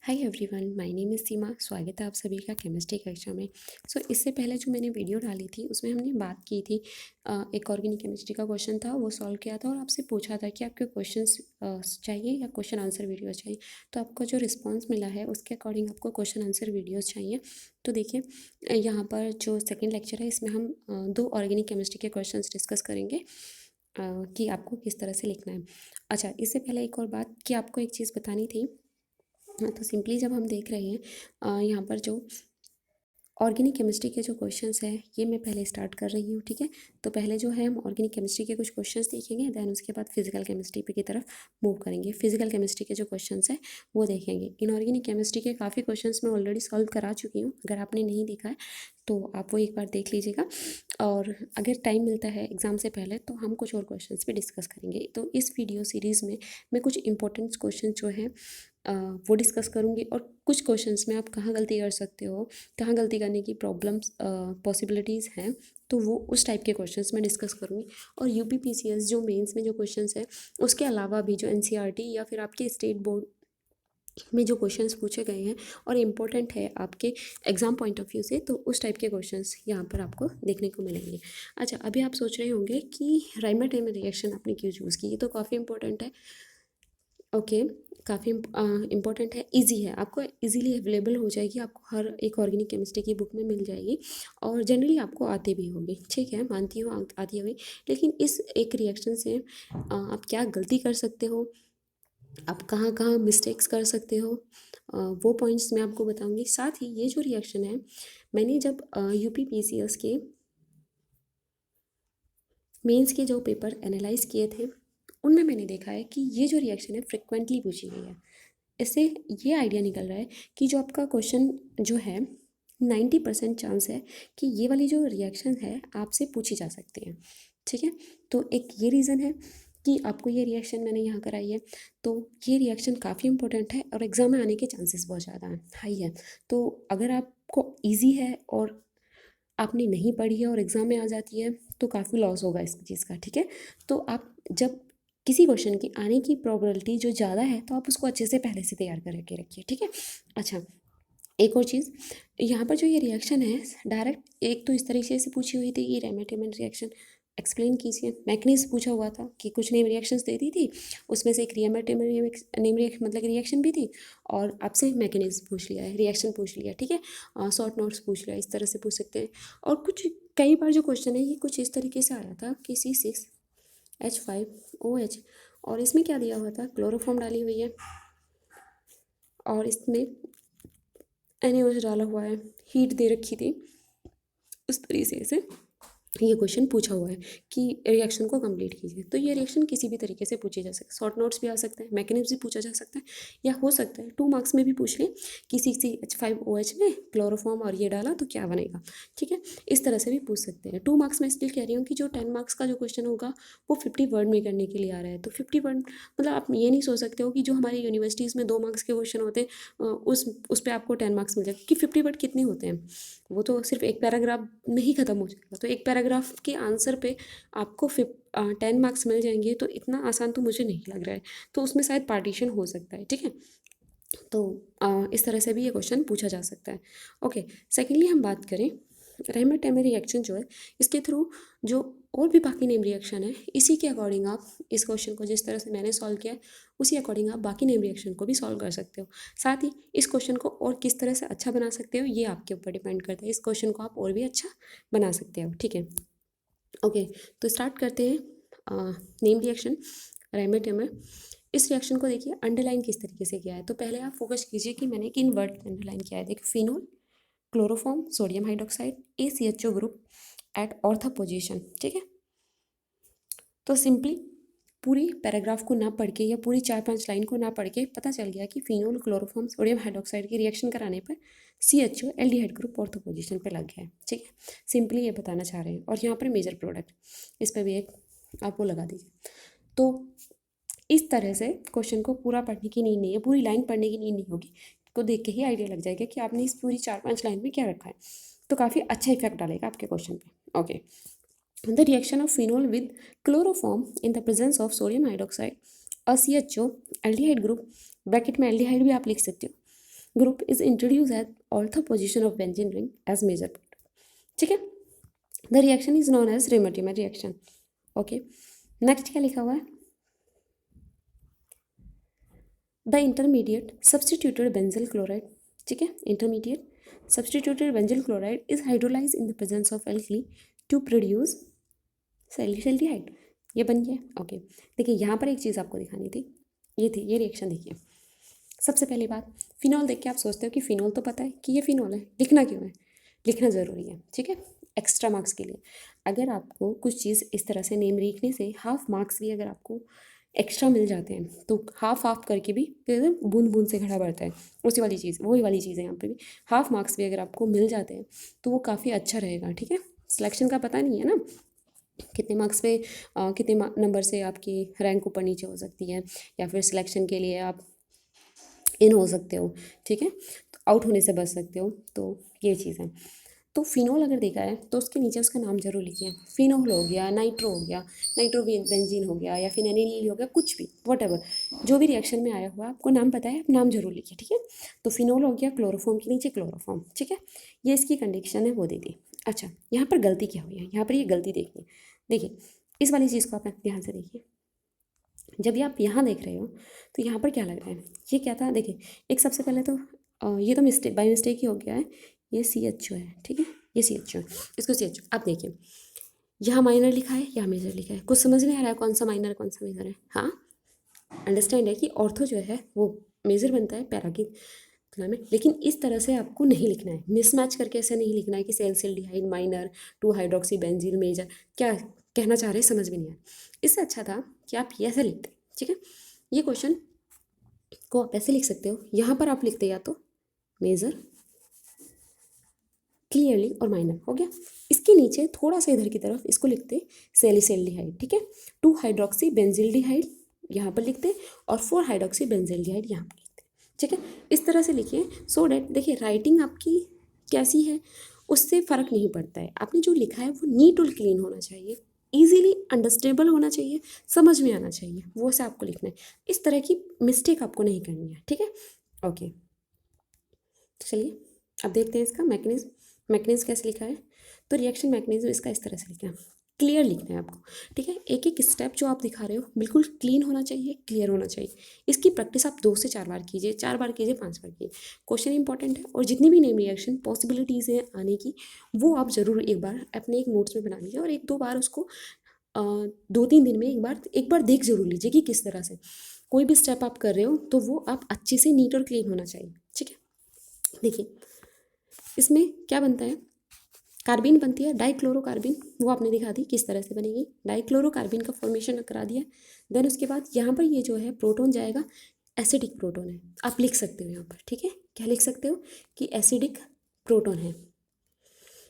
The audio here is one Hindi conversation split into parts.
Hi everyone, my name is Seema. स्वागत है आप सभी का केमिस्ट्री कक्षा में। इससे पहले जो मैंने वीडियो डाली थी उसमें हमने बात की थी, एक ऑर्गेनिक केमिस्ट्री का क्वेश्चन था, वो सॉल्व किया था और आपसे पूछा था कि आपके क्वेश्चंस चाहिए या क्वेश्चन आंसर वीडियो चाहिए। तो आपको जो रिस्पांस मिला है उसके अकॉर्डिंग आपको क्वेश्चन आंसर वीडियोज़ चाहिए। तो देखिए, यहाँ पर जो सेकेंड लेक्चर है इसमें हम दो ऑर्गेनिक केमिस्ट्री के क्वेश्चन डिस्कस करेंगे, कि आपको किस तरह से लिखना है। अच्छा, इससे पहले एक और बात कि आपको एक चीज़ बतानी थी। हाँ, तो सिंपली जब हम देख रहे हैं, यहाँ पर जो ऑर्गेनिक केमिस्ट्री के जो क्वेश्चंस हैं ये मैं पहले स्टार्ट कर रही हूँ, ठीक है। तो पहले जो है हम ऑर्गेनिक केमिस्ट्री के कुछ क्वेश्चंस देखेंगे, देन उसके बाद फिजिकल केमिस्ट्री पे की तरफ मूव करेंगे। फिजिकल केमिस्ट्री के जो क्वेश्चंस हैं वो देखेंगे। इनऑर्गेनिक केमिस्ट्री के काफ़ी क्वेश्चंस मैं ऑलरेडी सॉल्व करा चुकी हूँ, अगर आपने नहीं देखा है तो आप वो एक बार देख लीजिएगा। और अगर टाइम मिलता है एग्ज़ाम से पहले तो हम कुछ और क्वेश्चंस भी डिस्कस करेंगे। तो इस वीडियो सीरीज़ में मैं कुछ इंपॉर्टेंट क्वेश्चन जो हैं वो डिस्कस करूँगी, और कुछ क्वेश्चंस में आप कहाँ गलती कर सकते हो, कहाँ गलती करने की प्रॉब्लम्स पॉसिबिलिटीज़ हैं, तो वो उस टाइप के क्वेश्चंस मैं डिस्कस करूँगी। और यूपीपीसीएस जो मेंस में जो क्वेश्चंस है उसके अलावा भी जो एनसीईआरटी या फिर आपके स्टेट बोर्ड में जो क्वेश्चंस पूछे गए हैं और इम्पोर्टेंट है आपके एग्ज़ाम पॉइंट ऑफ व्यू से, तो उस टाइप के क्वेश्चंस यहाँ पर आपको देखने को मिलेंगे। अच्छा, अभी आप सोच रहे होंगे कि राइमाटाइमर रिएक्शन आपने क्यों चूज़ की, ये तो काफ़ी इंपॉर्टेंट है। ओके, काफ़ी इम्पॉर्टेंट है, इजी है, आपको इजीली अवेलेबल हो जाएगी, आपको हर एक ऑर्गेनिक केमिस्ट्री की बुक में मिल जाएगी और जनरली आपको आती भी होगी, ठीक है, मानती हूँ आती होगी। लेकिन इस एक रिएक्शन से आप क्या गलती कर सकते हो, आप कहाँ कहाँ मिस्टेक्स कर सकते हो, वो पॉइंट्स मैं आपको बताऊंगी। साथ ही ये जो रिएक्शन है, मैंने जब यूपीपीसीएस के मेंस के जो पेपर एनालाइज किए थे उनमें मैंने देखा है कि ये जो रिएक्शन है फ्रिक्वेंटली पूछी गई है। इससे ये आइडिया निकल रहा है कि जो आपका क्वेश्चन जो है 90% चांस है कि ये वाली जो रिएक्शन है आपसे पूछी जा सकती है, ठीक है। तो एक ये रीज़न है कि आपको ये रिएक्शन मैंने यहाँ कराई है। तो ये रिएक्शन काफ़ी इंपॉर्टेंट है और एग्ज़ाम में आने के चांसेस बहुत ज़्यादा हैं, हाई है। तो अगर आपको ईजी है और आपने नहीं पढ़ी है और एग्ज़ाम में आ जाती है तो काफ़ी लॉस होगा इस चीज़ का, ठीक है। तो आप जब किसी क्वेश्चन की आने की प्रोबेबिलिटी जो ज़्यादा है तो आप उसको अच्छे से पहले से तैयार करके रखिए, ठीक है। अच्छा, एक और चीज़, यहाँ पर जो ये रिएक्शन है डायरेक्ट एक तो इस तरीके से पूछी हुई थी कि रेमेटेमेंट रिएक्शन एक्सप्लेन कीजिए। मैकनीज पूछा हुआ था कि कुछ नेम रिएक्शंस दे दी थी, उसमें से एक रेमेटेमेंट नेम मतलब रिएक्शन भी थी, और आपसे मैकनीज पूछ लिया है, रिएक्शन पूछ लिया, ठीक है। शॉर्ट नोट्स पूछ लिया, इस तरह से पूछ सकते हैं। और कुछ कई बार जो क्वेश्चन है ये कुछ इस तरीके से आया था कि C6H5OH, और इसमें क्या दिया हुआ था, क्लोरोफॉर्म डाली हुई है और इसमें NaOH डाला हुआ है, हीट दे रखी थी। उस तरीके से ये क्वेश्चन पूछा हुआ है कि रिएक्शन को कंप्लीट कीजिए। तो ये रिएक्शन किसी भी तरीके से पूछी जा सकती है, शॉर्ट नोट्स भी आ सकते हैं, मैकेनिज्म भी पूछा जा सकता है, या हो सकता है 2 मार्क्स में भी पूछ लें कि C6H5OH में क्लोरोफॉर्म और ये डाला तो क्या बनेगा, ठीक है। इस तरह से भी पूछ सकते हैं। 2 मार्क्स में इसलिए कह रही हूँ कि जो 10 मार्क्स का जो क्वेश्चन होगा वो 50 वर्ड में करने के लिए आ रहा है। तो 50 वर्ड मतलब आप ये नहीं सोच सकते हो कि जो हमारी यूनिवर्सिटीज़ में 2 मार्क्स के क्वेश्चन होते हैं उस पर आपको 10 मार्क्स मिल जाएगा, कि 50 वर्ड कितने होते हैं, वो तो सिर्फ एक पैराग्राफ में ही ख़त्म हो जाएगा। तो एक पैराग्राफ के आंसर पे आपको 10 मार्क्स मिल जाएंगे, तो इतना आसान तो मुझे नहीं लग रहा है। तो उसमें शायद पार्टीशन हो सकता है, ठीक है। तो इस तरह से भी ये क्वेश्चन पूछा जा सकता है। ओके, सेकेंडली हम बात करें रेमेटेमेर रिएक्शन जो है, इसके थ्रू जो और भी बाकी नेम रिएक्शन है, इसी के अकॉर्डिंग आप इस क्वेश्चन को जिस तरह से मैंने सॉल्व किया है उसी अकॉर्डिंग आप बाकी नेम रिएक्शन को भी सॉल्व कर सकते हो। साथ ही इस क्वेश्चन को और किस तरह से अच्छा बना सकते हो ये आपके ऊपर डिपेंड करता है, इस क्वेश्चन को आप और भी अच्छा बना सकते हो, ठीक है। ओके, तो स्टार्ट करते हैं नेम रिएक्शन रेमेटेमेर। इस रिएक्शन को देखिए अंडरलाइन किस तरीके से किया है। तो पहले आप फोकस कीजिए कि मैंने किन वर्ड अंडरलाइन किया है। देखिए, phenol, chloroform, sodium hydroxide, ACHO group at ortho position, ठीक है। तो सिंपली पूरी पैराग्राफ को ना पढ़ के या पूरी 4-5 लाइन को ना पढ़ के पता चल गया कि फिनोल, क्लोरोफॉर्म, सोडियम हाइड्रोक्साइड की रिएक्शन कराने पर CHO aldehyde group ortho position पे लग गया है, ठीक है। सिंपली ये बताना चाह रहे हैं। और यहाँ पर मेजर प्रोडक्ट, इस पर भी एक आप वो लगा दीजिए। तो इस तरह से क्वेश्चन को पूरा पढ़ने की नीड नहीं है, पूरी लाइन पढ़ने की नीड नहीं होगी, को देख के ही आइडिया लग जाएगा कि आपने इस पूरी 4-5 लाइन में क्या रखा है। तो काफ़ी अच्छा इफेक्ट डालेगा आपके क्वेश्चन पे। Okay, the reaction of phenol with chloroform in the presence of sodium hydroxide, CHO aldehyde group, bracket में एल्डिहाइड भी आप लिख सकते हो, group is introduce at ortho position of benzene ring as major. ठीक है, the reaction is known as Reimer Tiemann reaction. Okay, next क्या लिखा हुआ है, the intermediate substituted benzyl chloride. ठीक है, intermediate substituted benzyl chloride is hydrolyze in the presence of alkali to produce salicylaldehyde. ये बन गया। ओके, देखिए यहाँ पर एक चीज़ आपको दिखानी थी, ये थी, ये रिएक्शन देखिए। सबसे पहली बात, फिनॉल देख के आप सोचते हो कि फिनॉल तो पता है कि ये फिनॉल है, लिखना क्यों है? लिखना ज़रूरी है, ठीक है, एक्स्ट्रा मार्क्स के लिए। अगर आपको कुछ चीज़ इस तरह से नेम लिखने से हाफ मार्क्स भी अगर आपको एक्स्ट्रा मिल जाते हैं तो हाफ हाफ करके भी बूंद बूंद से घड़ा बढ़ता है, उसी वाली चीज़, वही वाली चीज़ है यहाँ पे भी। हाफ मार्क्स भी अगर आपको मिल जाते हैं तो वो काफ़ी अच्छा रहेगा। ठीक है, सिलेक्शन का पता नहीं है ना कितने मार्क्स पे कितने नंबर से आपकी रैंक ऊपर नीचे हो सकती है, या फिर सिलेक्शन के लिए आप इन हो सकते हो। ठीक है, तो आउट होने से बच सकते हो, तो ये चीज़ है। तो फिनोल अगर देखा है तो उसके नीचे उसका नाम जरूर लिखिए। फिनोल हो गया, नाइट्रो हो गया, नाइट्रो बेंजीन हो गया, या फिर एनिलीन हो गया, कुछ भी, वट जो भी रिएक्शन में आया हुआ आपको नाम पता है, नाम जरूर लिखिए। ठीक है, तो फिनोल हो गया, क्लोरोफॉर्म के नीचे क्लोरोफॉर्म। ठीक है, ये इसकी कंडीशन है, वो दे दी। अच्छा, यहाँ पर गलती क्या हुई है, यहाँ पर ये गलती देखिए। देखिए इस वाली चीज़ को आप ध्यान से देखिए, जब ये आप यहाँ देख रहे हो तो यहाँ पर क्या लग रहा है, ये क्या था? देखिए, एक सबसे पहले तो ये तो मिस्टेक, बाई मिस्टेक ही हो गया है, ये CHO है। ठीक है, ये CHO है, इसको CHO। आप देखिए यहाँ माइनर लिखा है, यहाँ मेजर लिखा है, कुछ समझ नहीं आ रहा है कौन सा माइनर कौन सा मेजर है? हाँ, अंडरस्टैंड है कि ऑर्थो जो है वो मेजर बनता है पैरा की तुलना में, लेकिन इस तरह से आपको नहीं लिखना है, मिसमैच करके ऐसे नहीं लिखना है कि सैलिसिल्डिहाइड माइनर 2 हाइड्रोक्सी बेंजीन मेजर, क्या कहना चाह रहे हैं समझ में नहीं आया। इससे अच्छा था कि आप ये ऐसे लिखते। ठीक है, ये क्वेश्चन को आप ऐसे लिख सकते हो, यहाँ पर आप लिखते या तो मेजर क्लियरली और माइनर, हो गया। इसके नीचे थोड़ा सा इधर की तरफ इसको लिखते सैलिसिल्डिहाइड। ठीक है, 2 हाइड्रोक्सी बेंजिल्डिहाइड यहाँ पर लिखते, और 4 हाइड्रोक्सी बेंजिल्डिहाइड यहाँ पर लिखते। ठीक है, इस तरह से लिखिए, सो डैट देखिए राइटिंग आपकी कैसी है उससे फ़र्क नहीं पड़ता है, आपने जो लिखा है वो नीट और क्लीन होना चाहिए, ईजिली अंडरस्टैंडेबल होना चाहिए, समझ में आना चाहिए, वो से आपको लिखना है। इस तरह की मिस्टेक आपको नहीं करनी है। ठीक है, ओके, तो चलिए अब देखते हैं इसका मैकेनिज्म। मैकेनिज्म कैसे लिखा है, तो रिएक्शन मैकेनिज्म इसका इस तरह से लिखा है, क्लियर लिखना है आपको। ठीक है, एक एक स्टेप जो आप दिखा रहे हो बिल्कुल क्लीन होना चाहिए, क्लियर होना चाहिए। इसकी प्रैक्टिस आप 2 से 4 बार कीजिए, 4 बार कीजिए, 5 बार कीजिए। क्वेश्चन इंपॉर्टेंट है, और जितनी भी नेम रिएक्शन पॉसिबिलिटीज़ हैं आने की, वो आप ज़रूर एक बार अपने एक नोट्स में बना लीजिए, और 1-2 बार उसको 2-3 दिन में एक बार देख जरूर लीजिए कि किस तरह से कोई भी स्टेप आप कर रहे हो तो वो आप अच्छे से नीट और क्लीन होना चाहिए। ठीक है, देखिए इसमें क्या बनता है, कार्बिन बनती है डाइक्लोरोकार्बिन, वो आपने दिखा दी किस तरह से बनेगी, डाइक्लोरोकार्बिन का फॉर्मेशन करा दिया। देन उसके बाद यहाँ पर ये जो है प्रोटोन जाएगा, एसिडिक प्रोटोन है, आप लिख सकते हो यहाँ पर। ठीक है, क्या लिख सकते हो कि एसिडिक प्रोटोन है,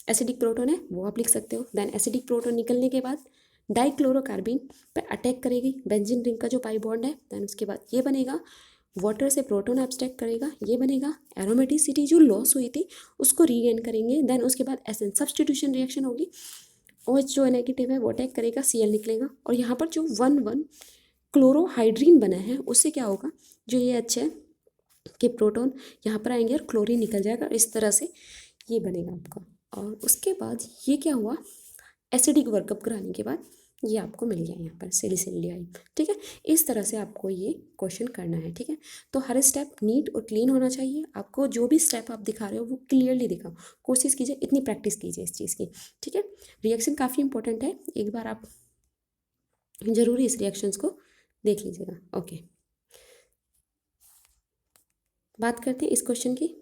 एसिडिक प्रोटोन है वो आप लिख सकते हो। देन एसिडिक प्रोटोन निकलने के बाद डाइक्लोरोकार्बिन पर अटैक करेगी बेंजीन रिंग का जो पाई बॉन्ड है, देन उसके बाद ये बनेगा, वाटर से प्रोटोन एब्स्ट्रैक्ट करेगा, ये बनेगा, एरोमेटिसिटी जो लॉस हुई थी उसको रीगेन करेंगे। देन उसके बाद एसएन सब्सटीट्यूशन रिएक्शन होगी, OH जो नेगेटिव है वो अटैक करेगा, Cl निकलेगा, और यहाँ पर जो 1,1 क्लोरोहाइड्रीन बना है उससे क्या होगा, जो ये अच्छा है कि प्रोटोन यहाँ पर आएंगे और क्लोरीन निकल जाएगा, इस तरह से ये बनेगा आपका। और उसके बाद ये क्या हुआ, एसिडिक वर्कअप कराने के बाद ये आपको मिल गया यहाँ पर सैलिसिल्डिहाइड। ठीक है, इस तरह से आपको ये क्वेश्चन करना है। ठीक है, तो हर स्टेप नीट और क्लीन होना चाहिए, आपको जो भी स्टेप आप दिखा रहे हो वो क्लियरली दिखाओ, कोशिश कीजिए, इतनी प्रैक्टिस कीजिए इस चीज़ की। ठीक है, रिएक्शन काफ़ी इंपॉर्टेंट है, एक बार आप ज़रूरी इस रिएक्शंस को देख लीजिएगा। ओके, बात करते हैं इस क्वेश्चन की।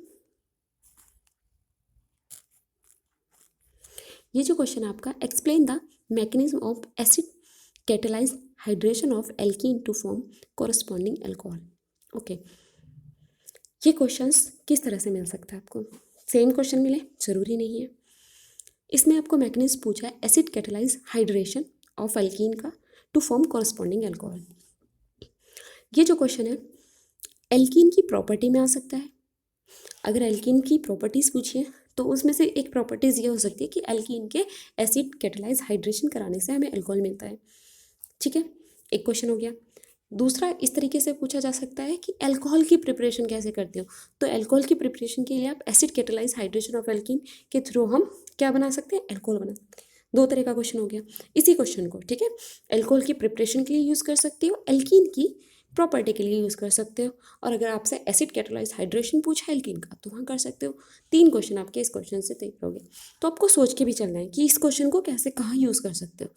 ये जो क्वेश्चन है आपका, explain the mechanism of acid catalyse hydration of alkene to form corresponding alcohol. Okay, ये क्वेश्चंस किस तरह से मिल सकता है आपको, सेम क्वेश्चन मिले ज़रूरी नहीं है। इसमें आपको मैकेनिज्म पूछा है acid catalyse hydration of alkene का टू फॉर्म कोरस्पॉन्डिंग एल्कोहल। ये जो क्वेश्चन है एल्कीन की प्रॉपर्टी में आ सकता है, अगर एल्कीन की प्रॉपर्टीज़ पूछिए तो उसमें से एक प्रॉपर्टीज़ ये हो सकती है कि एल्कीन के एसिड कैटेलाइज हाइड्रेशन कराने से हमें अल्कोहल मिलता है। ठीक है, एक क्वेश्चन हो गया। दूसरा इस तरीके से पूछा जा सकता है कि अल्कोहल की प्रिपरेशन कैसे करते हो। तो अल्कोहल की प्रिपरेशन के लिए आप acid catalyse hydration of alkene के थ्रू हम क्या बना सकते हैं, अल्कोहल बना सकते हैं। दो तरह का क्वेश्चन हो गया। इसी क्वेश्चन को, ठीक है, अल्कोहल की प्रिपरेशन के लिए यूज़ कर सकते हो, एल्कीन की प्रॉपर्टी के लिए यूज़ कर सकते हो। और अगर आपसे एसिड कैटालाइज हाइड्रेशन पूछा है एल्कीन का, तो वहाँ कर सकते हो। 3 क्वेश्चन आपके इस क्वेश्चन से तैयार हो गए। तो आपको सोच के भी चलना है कि इस क्वेश्चन को कैसे कहाँ यूज़ कर सकते हो।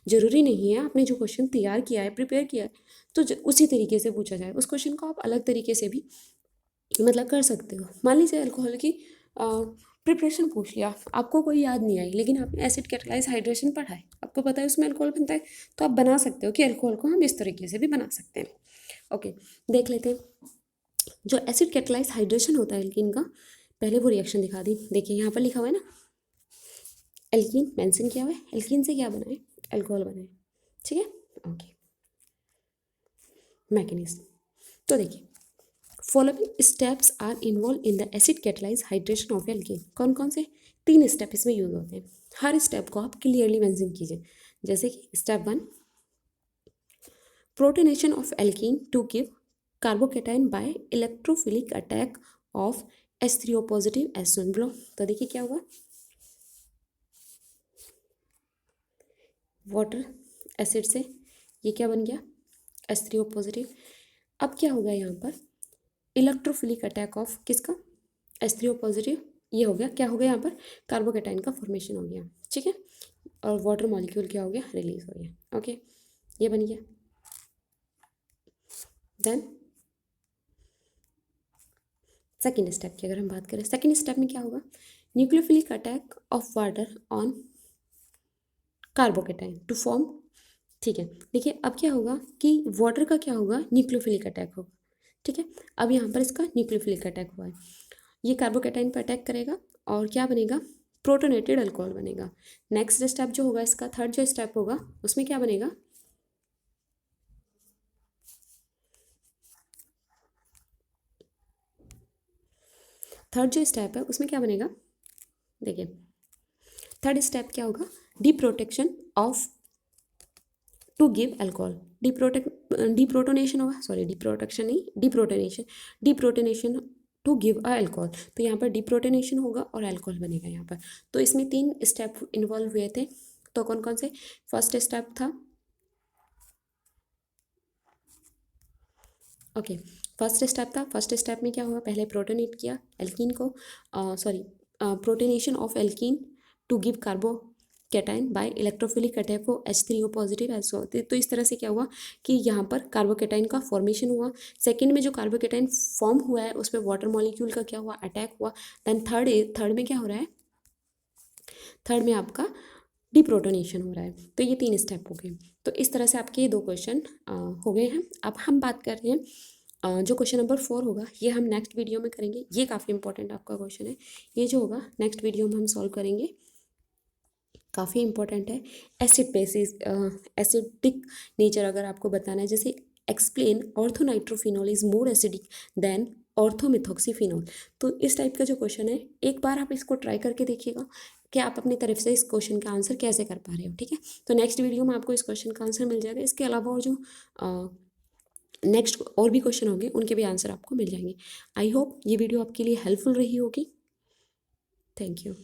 ज़रूरी नहीं है आपने जो क्वेश्चन तैयार किया है, प्रिपेयर किया है, तो उसी तरीके से पूछा जाए। उस क्वेश्चन को आप अलग तरीके से भी मतलब कर सकते हो। मान लीजिए अल्कोहल की प्रिपरेशन पूछ लिया, आपको कोई याद नहीं आई, लेकिन आपने एसिड कैटालाइज हाइड्रेशन पढ़ा है, आपको पता है उसमें अल्कोहल बनता है, तो आप बना सकते हो कि अल्कोहल को हम इस तरीके से भी बना सकते हैं। ओके, देख लेते हैं। जो एसिड कैटालाइज हाइड्रेशन होता है एल्कीन का, पहले वो रिएक्शन दिखा दी। देखिए यहाँ पर लिखा हुआ है ना, एल्कीन मेंशन किया हुआ है, एल्कीन से क्या बना है, अल्कोहल बना है, ठीक है। ओके, मैकेनिज्म तो देखिए, following steps are involve in the acid catalyse hydration of alkene. कौन कौन से 3 स्टेप इसमें यूज होते हैं, हर स्टेप को आप क्लियरली मेंशन कीजिए। जैसे कि step 1, protonation of alkene to give carbocation by electrophilic attack of H3O positive H1 below. तो देखिए क्या हुआ, वाटर एसिड से ये क्या बन गया, H3O पॉजिटिव। अब क्या होगा यहाँ पर, इलेक्ट्रोफिलिक अटैक ऑफ किसका, H3O पॉजिटिव, ये हो गया, क्या हो गया यहाँ पर, कार्बोकेटाइन का फॉर्मेशन हो गया, ठीक है। और वाटर मॉलिक्यूल क्या हो गया, रिलीज हो गया। ओके, ये बन गया। देन सेकेंड स्टेप की अगर हम बात करें, सेकेंड स्टेप में क्या होगा, nucleophilic attack of water on carbocation to form, ठीक है। देखिए अब क्या होगा कि वाटर का क्या होगा, न्यूक्लियोफिलिक अटैक होगा, ठीक है। अब यहाँ पर इसका न्यूक्लियोफिलिक अटैक हुआ है, ये कार्बोकेटाइन पर अटैक करेगा और क्या बनेगा, प्रोटोनेटेड अल्कोहल बनेगा। नेक्स्ट स्टेप जो होगा इसका, थर्ड जो स्टेप होगा उसमें क्या बनेगा, थर्ड जो स्टेप है उसमें क्या बनेगा, देखिए थर्ड स्टेप क्या होगा, deprotection of to give alcohol, deprotonation होगा, सॉरी डीप्रोटेक्शन नहीं, deprotonation to give a alcohol. तो यहाँ पर डीप्रोटोनेशन होगा और अल्कोहल बनेगा यहाँ पर। तो इसमें 3 स्टेप इन्वॉल्व हुए थे, तो कौन कौन से, फर्स्ट स्टेप था, ओके, फर्स्ट स्टेप था, फर्स्ट स्टेप में क्या हुआ, पहले प्रोटोनेट किया एल्कीन को, sorry protonation of alkene to give carbocation by electrophilic attack को H3O पॉजिटिव ऐसे होते हैं। तो इस तरह से क्या हुआ कि यहाँ पर कार्बोकेटाइन का फॉर्मेशन हुआ। सेकंड में जो कार्बोकेटाइन फॉर्म हुआ है उस पर वाटर मॉलिक्यूल का क्या हुआ, अटैक हुआ। देन थर्ड में क्या हो रहा है, थर्ड में आपका डीप्रोटोनेशन हो रहा है। तो ये 3 स्टेप हो गए। तो इस तरह से आपके ये 2 क्वेश्चन हो गए हैं। अब हम बात कर रहे हैं जो क्वेश्चन नंबर 4 होगा, ये हम नेक्स्ट वीडियो में करेंगे। ये काफ़ी इंपॉर्टेंट आपका क्वेश्चन है, ये जो होगा नेक्स्ट वीडियो में हम सॉल्व करेंगे, काफ़ी इंपॉर्टेंट है। एसिड बेसिस, एसिडिक नेचर अगर आपको बताना है, जैसे explain orthonitrophenol is more acidic than orthomethoxyphenol. तो इस टाइप का जो क्वेश्चन है, एक बार आप इसको ट्राई करके देखिएगा कि आप अपनी तरफ से इस क्वेश्चन का आंसर कैसे कर पा रहे हो, ठीक है। तो नेक्स्ट वीडियो में आपको इस क्वेश्चन का आंसर मिल जाएगा। इसके अलावा और जो नेक्स्ट और भी क्वेश्चन होंगे उनके भी आंसर आपको मिल जाएंगे। आई होप ये वीडियो आपके लिए हेल्पफुल रही होगी। Thank you.